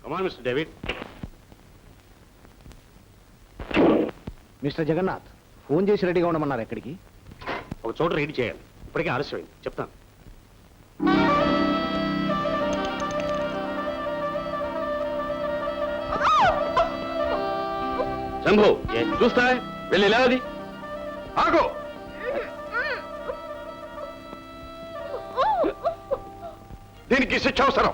కమాన్ mister David. Mister Jagannath, phone చేసి రెడీగా ఉండమన్నారు. ఎక్కడికి? ఒక చోట రెడీ చేయాలి. ఇప్పటికే ఆలస్యమైంది, చెప్తాను. శంభు, చూస్తా వెళ్ళి లేవది. ఆగో. దీనికి శిక్ష అవసరం.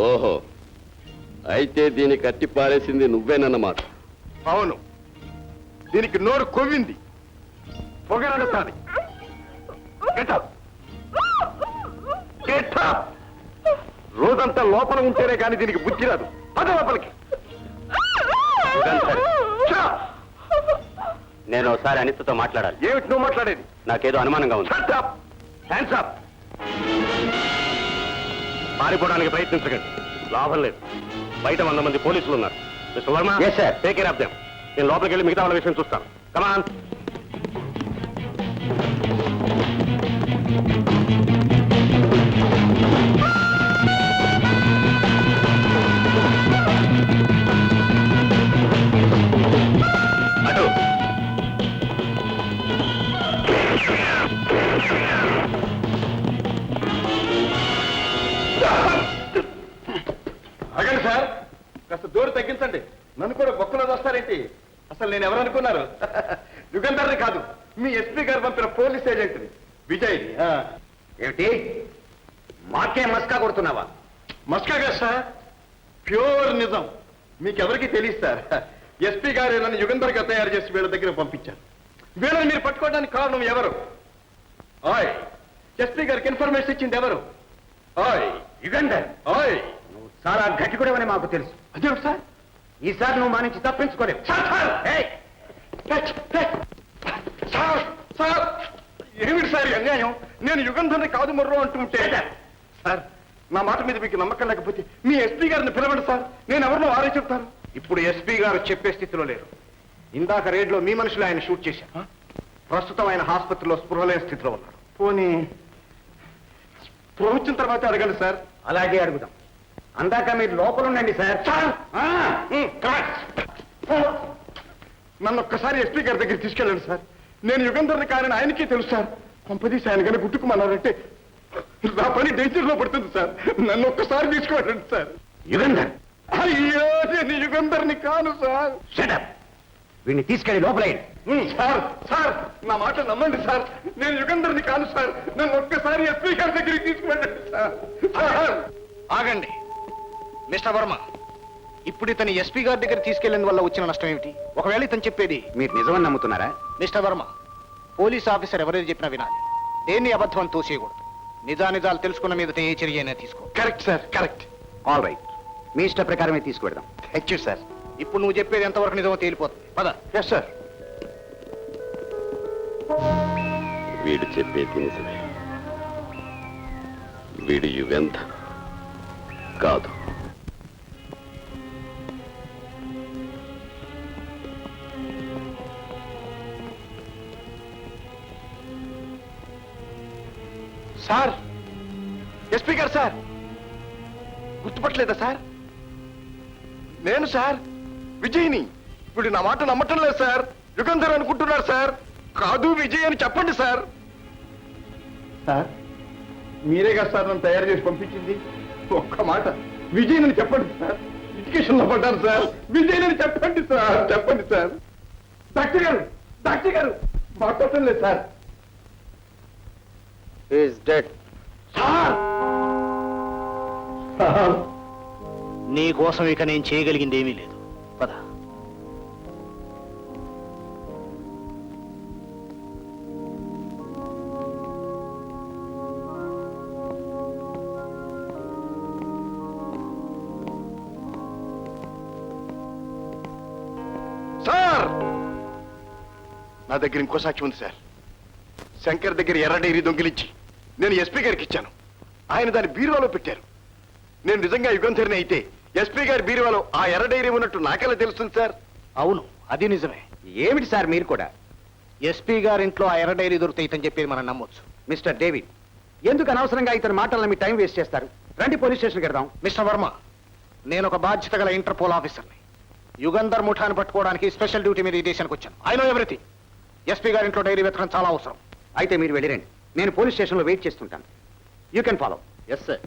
ఓహో, అయితే దీన్ని కట్టి పారేసింది నువ్వేనన్నమాట. అవును, దీనికి నోరు కొవ్వింది, పొగరడతాది. రోజంతా లోపల ఉంటేనే కానీ దీనికి బుద్ధి రాదు. పద లోపలికి. నేను ఒకసారి అనితతో మాట్లాడాలి. ఏమిటి నువ్వు మాట్లాడేది? నాకేదో అనుమానంగా ఉంది. Hands up. పారిపోవడానికి ప్రయత్నించకండి, లాభం లేదు. బయట 100 మంది పోలీసులు ఉన్నారు. Mister Varma, take care of them. నేను లోపలికి వెళ్ళి మిగతా వాళ్ళ విషయం చూస్తాను. కమాన్. అటు. ఆగండి సార్, కాస్త దూరం తగ్గించండి. నన్ను కూడా బొక్కలో వస్తారేంటి? అసలు నేను ఎవరనుకున్నారు? యుగంధర్ని కాదు, మీ ఎస్పీ గారు పంపిన పోలీస్ ఏజెంట్ని, విజయ్. ఏమిటి, మాకే మస్కా కొడుతున్నావా? మస్కా గారు సార్, ప్యూర్ నిజం. మీకెవరికి తెలియదు సార్. ఎస్పీ గారు నన్ను యుగంధర్గా తయారు చేసి వీళ్ళ దగ్గర పంపించారు. వీళ్ళని మీరు పట్టుకోవడానికి కారణం ఎవరు? ఓయ్, ఎస్పీ గారికి ఇన్ఫర్మేషన్ ఇచ్చింది ఎవరు? ఓయ్ యుగంధర్. ఓయ్, నువ్వు చాలా గట్టి కూడా మాకు తెలుసు. అదేమిటి సార్? ఈసారి నువ్వు మా నుంచి తప్పించుకోలేవు. సార్ సార్, ఏమిటి సార్ అన్యాయం? నేను యుగంధర్ని కాదు మొర్రో అంటుంటే. సార్, నా మాట మీద మీకు నమ్మకం లేకపోతే మీ ఎస్పీ గారిని పిలవండి సార్. నేను ఎవరినో వారే చెప్తాను. ఇప్పుడు ఎస్పీ గారు చెప్పే స్థితిలో లేరు. ఇందాక రేడ్లో మీ మనుషులు ఆయన షూట్ చేశారు. ప్రస్తుతం ఆయన ఆసుపత్రిలో స్పృహ లేని స్థితిలో ఉన్నారు. పోనీ స్పృహ వచ్చిన తర్వాత అడగండి సార్. అలాగే అడుగుదాం. అందాక మీరు లోపల ఉండండి సార్. నన్ను ఒక్కసారి ఎస్పీ గారి దగ్గర తీసుకెళ్ళండి సార్. నేను యుగంధర్ని కాదని ఆయనకే తెలుసు సార్. కొంపదీసి ఆయన కనుక గుట్టుకుమన్నారంటే నా పని డేంజర్ లో పడుతుంది సార్. నన్ను ఒక్కసారి తీసుకువెళ్ళండి సార్. యుగంధర్? అయ్యో, నేను యుగంధర్ని కాను సార్. షటప్. వీడిని తీసుకెళ్లి లోపలేయండి. సార్ సార్, నా మాట నమ్మండి సార్. నేను యుగంధర్ని కాను సార్. నన్ను ఒక్కసారి ఎస్పీ గారి దగ్గరికి తీసుకువెళ్ళండి సార్. ఆగండి మిస్టర్ వర్మ. ఇప్పుడు ఇతని ఎస్పీ గారి దగ్గర తీసుకెళ్లేందు వల్ల వచ్చిన నష్టం ఏమిటి? ఒకవేళ ఇతను చెప్పేది మీరు నిజమని నమ్ముతున్నారా? మిస్టర్ వర్మ, పోలీస్ ఆఫీసర్ ఎవరైనా చెప్పినా వినాలి. దేన్ని అబద్ధం తోసేయకూడదు. నిజానిజాలు తెలుసుకున్న మీదట ఏ చర్య అయినా తీసుకో. Correct sir, correct. All right, మీ ఇష్ట ప్రకారమే తీసుకువెడదాం. Thank you sir. ఇప్పుడు నువ్వు చెప్పేది ఎంతవరకు నిజమో తేలిపోతుంది. పద. Yes sir. వీడు చెప్పేది నిజమే. వీడు యుగంధర్ కాదు. సార్, ఎస్పీ గారు సార్, గుర్తుపట్టలేదా సార్? నేను సార్, విజయ్ని. ఇప్పుడు నా మాట నమ్మటం లేదు సార్. యుగంధర్ అనుకుంటున్నారు సార్. కాదు, విజయ్ అని చెప్పండి సార్. సార్, మీరే కదా సార్ నన్ను తయారు చేసి పంపించింది. ఒక్క మాట విజయ్ అని చెప్పండి సార్. ఎడ్యుకేషన్ లో పడ్డాను సార్. విజయ్ అని చెప్పండి సార్, చెప్పండి సార్. డాక్టర్ గారు, డాక్టర్ గారు, మాట్లాడటం లేదు సార్. Is dead. నీ కోసం ఇక నేను చేయగలిగింది ఏమీ లేదు. పద. సార్, నా దగ్గర ఇంకో సాక్షి ఉంది సార్. శంకర్ దగ్గర ఎర్ర డైరీ దొంగిలించి నేను ఎస్పీ గారికి ఇచ్చాను. ఆయన దాన్ని బీరువాలో పెట్టారు. నేను నిజంగా యుగంధర్ని అయితే ఎస్పీ గారి బీరువాలో ఆ ఎర్ర డైరీ ఉన్నట్టు నాకెలా తెలుస్తుంది సార్? అవును, అది నిజమే. ఏమిటి సార్ మీరు కూడా? ఎస్పీ గారింట్లో ఆ ఎర్ర డైరీ దొరుకుతాయితని చెప్పేది మనం నమ్మొచ్చు. మిస్టర్ డేవిడ్, ఎందుకు అనవసరంగా ఇతని మాటలను మీ టైం వేస్ట్ చేస్తారు? రండి పోలీస్ స్టేషన్కి వెళ్దాం. మిస్టర్ వర్మ, నేను ఒక బాధ్యత గల ఇంటర్పోల్ ఆఫీసర్ని. యుగంధర్ ముఠాను పట్టుకోవడానికి స్పెషల్ డ్యూటీ మీద ఈ దేశానికి వచ్చాను. I know everything. ఎస్పీ గారి ఇంట్లో డైరీ వెతకడం చాలా అవసరం. అయితే మీరు వెళ్ళిరండి, నేను పోలీస్ స్టేషన్లో వెయిట్ చేస్తుంటాను. You can follow. Yes sir.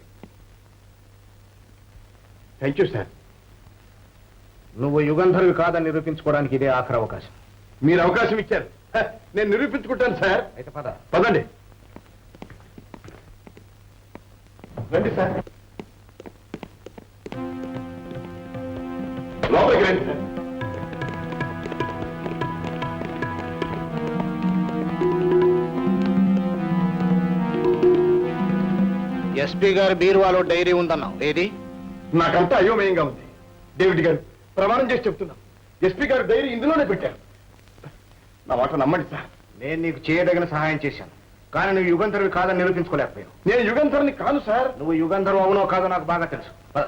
Thank you sir. నువ్వు యుగంధర్వి కాదని నిరూపించుకోవడానికి ఇదే ఆఖరి అవకాశం. మీరు అవకాశం ఇచ్చారు, నేను నిరూపించుకుంటాను సార్. అయితే పద. పదండి. రండి సార్, లోపలికి రండి సార్. ఎస్పీ గారి బీరువాలో డైరీ ఉందన్నావు, ఏది? నాకంతా అయోమయంగా ఉంది. డేవిడ్ గారు, ప్రమాణం చేసి చెప్తున్నా, ఎస్పీ గారు డైరీ ఇందులోనే పెట్టారు. నా మాట నమ్మండి సార్. నేను నీకు చేయదగిన సహాయం చేశాను, కానీ నువ్వు యుగంధర్వి కాదని నిరూపించుకోలేకపోయావు. నేను యుగంధర్ని కాదు సార్. నువ్వు యుగంధర్వు అవునో కాదో నాకు బాగా తెలుసు. పద.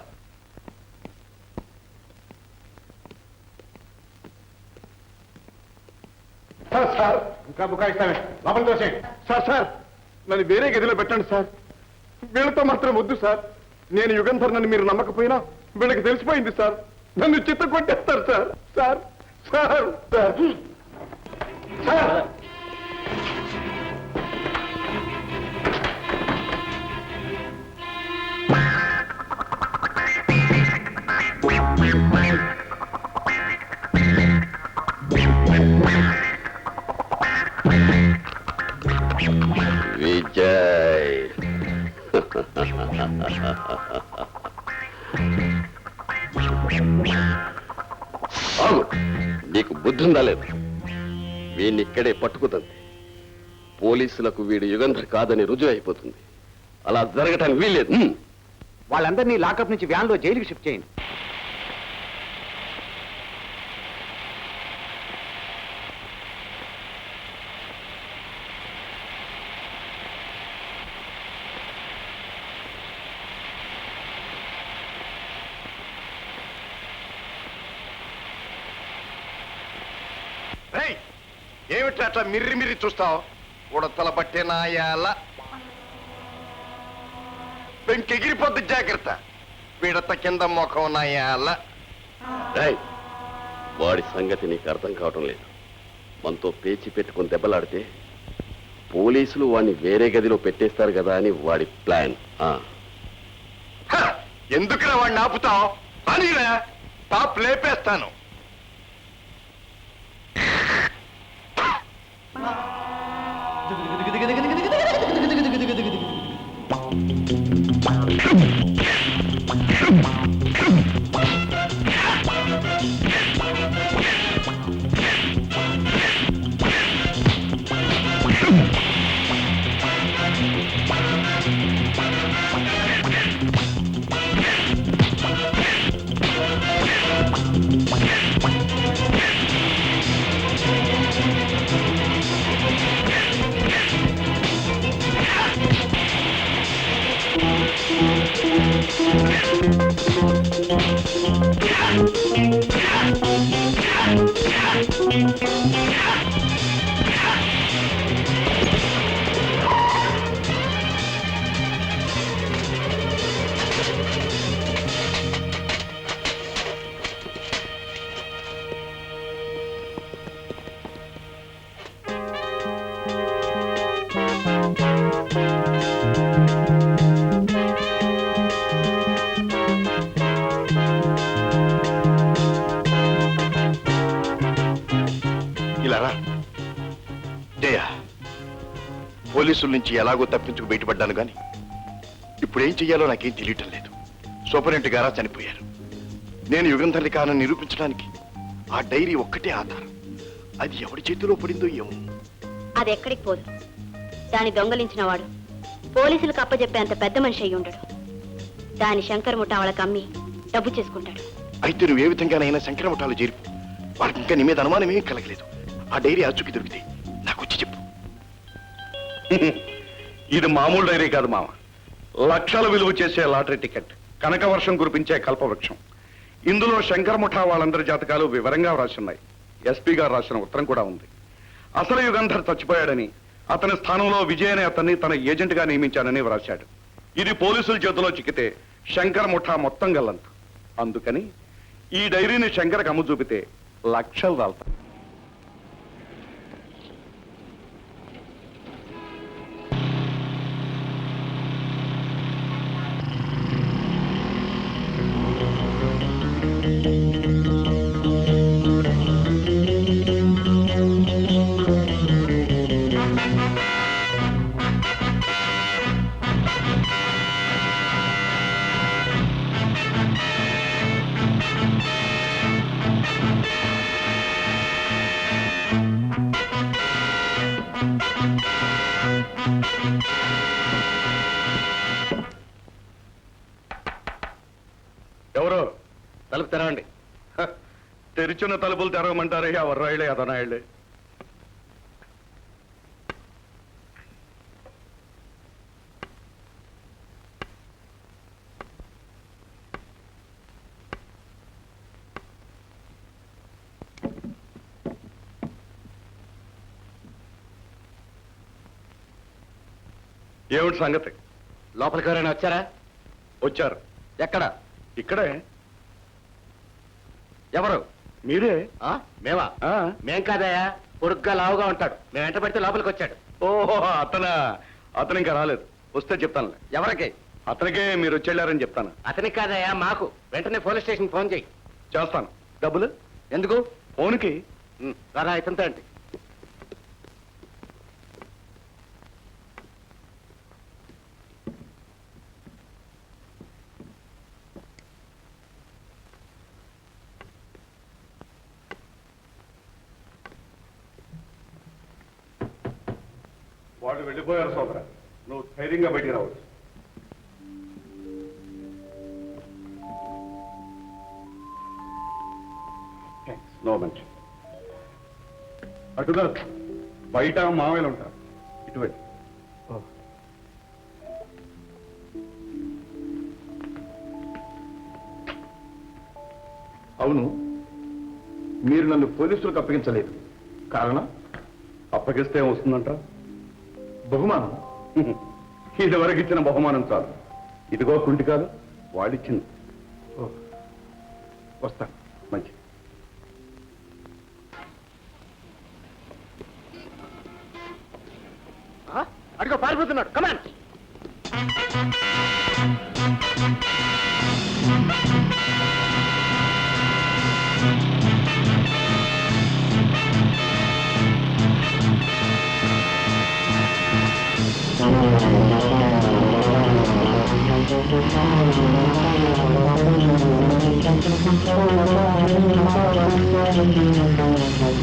సార్ ఇంకా బుకాయిస్తామే, లోపల తోసేయండి. సార్ నన్ను వేరే గదిలో పెట్టండి సార్. వీళ్ళతో మాత్రం వద్దు సార్. నేను యుగంధర్ నన్ను మీరు నమ్మకపోయినా వీళ్ళకి తెలిసిపోయింది సార్. నన్ను చిత్త కొట్టేస్తారు sir. Sir sir sir sir Vijay. ఆగు, నీకు బుద్ధి ఉందా లేదు? వీడిని ఇక్కడే పట్టుకుతుంది. పోలీసులకు వీడు యుగంధర్ కాదని రుజువు అయిపోతుంది. అలా జరగటానికి వీల్లేదు. వాళ్ళందరినీ లాకప్ నుంచి వ్యాన్లో జైలుకి షిఫ్ట్ చేయండి. ఏమిటి అట్లా మిర్రి మిర్రి చూస్తావు? ఉడతల పట్టే నాయాల పెంకెగిరిపోద్ది, జాగ్రత్త. పిడత కింద ముఖం నాయాల. రేయ్, వాడి సంగతి నీకు అర్థం కావటం లేదు. మనతో పేచి పెట్టుకుని దెబ్బలాడితే పోలీసులు వాడిని వేరే గదిలో పెట్టేస్తారు కదా అని వాడి ప్లాన్. ఎందుకురా వాడిని ఆపుతావు? అనిరా టాప్ లేపేస్తాను. జయ, పోలీసుల నుంచి ఎలాగో తప్పించుకు బయటపడ్డాను కానీ ఇప్పుడు ఏం చెయ్యాలో నాకేం తెలియటం లేదు. సూపరింటెండెంట్ గారా చనిపోయారు. నేను యుగంధర్ని కానని నిరూపించడానికి ఆ డైరీ ఒక్కటే ఆధారం. అది ఎవరి చేతిలో పడిందో ఏమో. అది ఎక్కడికి పోదు. దాన్ని దొంగలించిన వాడు పోలీసులకు అప్పచెప్పేంత పెద్ద మనిషి అయి ఉండడు. దాని శంకర్ ముఠా వాళ్ళకి అమ్మి డబ్బు చేసుకుంటాడు. అయితే నువ్వు ఏ విధంగానైనా శంకర ముఠాలు చేరిపు. వాళ్ళకి ఇంకా నీ మీద అనుమానం ఏమీ కలగలేదు. ఆ డైరీ అచ్చుకి దొరికితే నాకు వచ్చి చెప్పు. ఇది మామూలు డైరీ కాదు మామ. లక్షల విలువ చేసే లాటరీ టికెట్, కనక వర్షం కురిపించే కల్పవృక్షం. ఇందులో శంకర ముఠా వాళ్ళందరి జాతకాలు వివరంగా వ్రాసున్నాయి. ఎస్పీ గారు రాసిన ఉత్తరం కూడా ఉంది. అసలు యుగంధర్ చచ్చిపోయాడని, అతని స్థానంలో విజయ్ అనే అతన్ని తన ఏజెంట్గా నియమించానని వ్రాశాడు. ఇది పోలీసుల చేతిలో చిక్కితే శంకర్ ముఠా మొత్తం గల్లంత. అందుకని ఈ డైరీని శంకర్కి అమ్ము చూపితే లక్షలు రాలుతాయి. ఎవరు? తలుపు తెరవండి. హ, తెరిచిన తలుపులు తెరవమంటారే ఎవర్రాయిలే అదనాయిలే. ఏమిటి సంగతి? లోపలికి ఎవరైనా వచ్చారా? వచ్చారు. ఎక్కడ? ఇక్కడే. ఎవరు? మీరే. మేమా? ఆ. మేం కాదయా, పొడుగ్గా లావుగా ఉంటాడు. మేము వెంట పడితే లోపలికి వచ్చాడు. ఓహో అతను ఇంకా రాలేదు. వస్తే చెప్తానులే. ఎవరికి? అతనికే మీరు వచ్చేళ్ళారని చెప్తాను. అతనికి కాదయా, మాకు. వెంటనే పోలీస్ స్టేషన్ ఫోన్ చేయి. చేస్తాను. డబ్బులు ఎందుకు? ఫోన్కి. రారా ఇతంతో అంటే. వాళ్ళు వెళ్ళిపోయారు సోదర. నువ్వు ధైర్యంగా బయటికి రావచ్చు. నో మంచి. అటుగా బయట మామయ్యలు ఉంటారు. ఇటువంటి అవును, మీరు నన్ను పోలీసులకు అప్పగించలేదు. కారణం? అప్పగిస్తే ఏమొస్తుందంట? బహుమానం. ఇదివరకు ఇచ్చిన బహుమానం చాలు. ఇదిగో కుంటికాలు వాడిచ్చింది. వస్తాను. మంచి. అడిగో పారిపోతున్నాడు. కమాన్. Thank you.